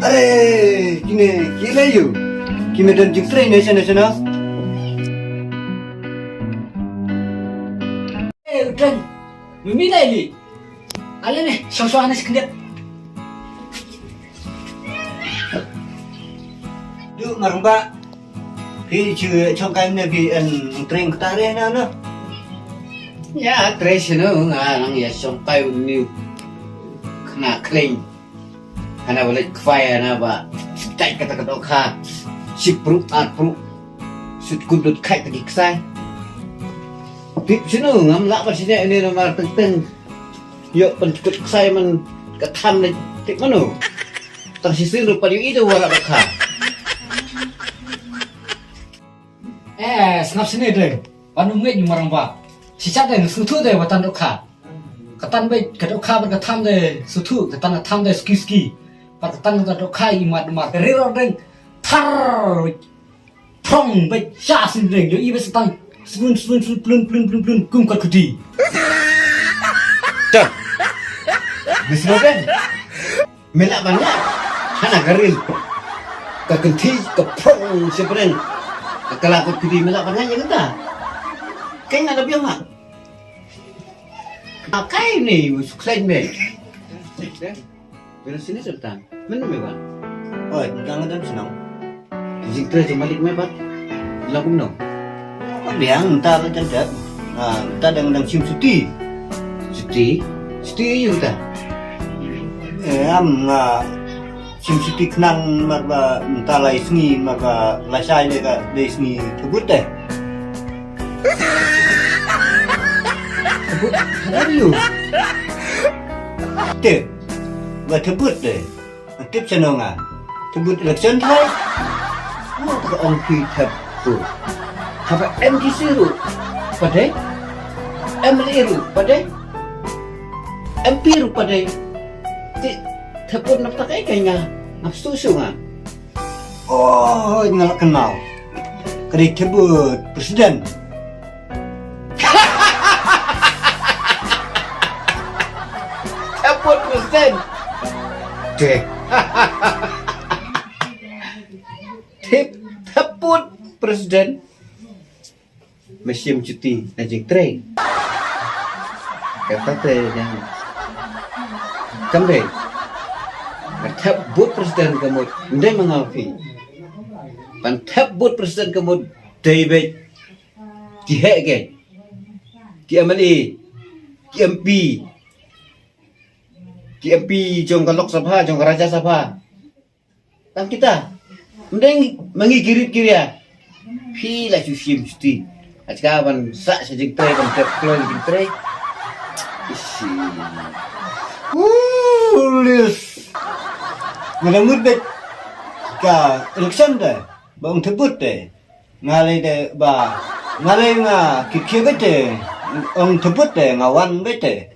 Kini kira you. Kini dan jungkre nasional. Udan, mimi lagi. Alah ni, syau-syau anak sekendap. Duk marumba. Pi chưa trong cái này pi tren ta đây na. Ya, tradisional ngang ya sampai new kena clean. Karena boleh kfaya na ba. Cai kata dohkha. Sipru atpru. Sut kudut kai tadi kesai. Tip sino ngam lak ba sini ini nomor teng. Yo penkut kesai man ketam ni tip mano. Tersisir rupa itu wala dohkha. Senap sini deh. Panu met yung marang ba. Sicak deh sutu deh watan dohkha. Ketan baik ke dohkha berketam deh sutu ketan ketam deh ski. Perketan kita dohkha imat imat. Riro deh tar prong baik syah sini deh. Yo iba setang sebun plun kum kat kudi. Dah. Bisno kan? Melak banyak. Hana garil. Kekenti ke prong sebenarnya. Kelakut kudi melak banyak je kata. Kan ada biang mak. Pakai ni sukses ni. Bila sini sebentar. Mana mewah? Oh, jangan dan senang. Zikr cuma lik mewah. Lakum no. Biang tak macam tu. Tak dengan sim suti. Suti you tak. Sim suti kenang marba entah lai sengi marba lasai lega lai sengi tebut deh. Tebut ada you. Tep, buat tebut deh. Tep senongan. Tebut election thay. Mau tak orang kita tebut. Apa MDC ru pada MLA ru pada MP ru pada tepun nak pakai kayaknya nafsu sunga. Oh, ngalak kenal. Kali tebut presiden. Tebut presiden. Deh. Tebut presiden. Mesin cuti najik train. Kata yang kembali. Tap buat presiden kamu, dia mengafi. Pan tap buat presiden kamu, David, dihek ki MLA, ki MP, jong kalok sabha, jong raja sabha. Tam kita, mending mengikirit kiria. Pila cuci mesti. Sekarang sak sejeng tray dan tap keluar sejeng tray. Isi. Lis. Ngamut bet. Ka election dah. Bang tebut deh. Ngalai deh ba. Ngalai nga kikir bet deh. Ang tebut deh ngawan bet deh.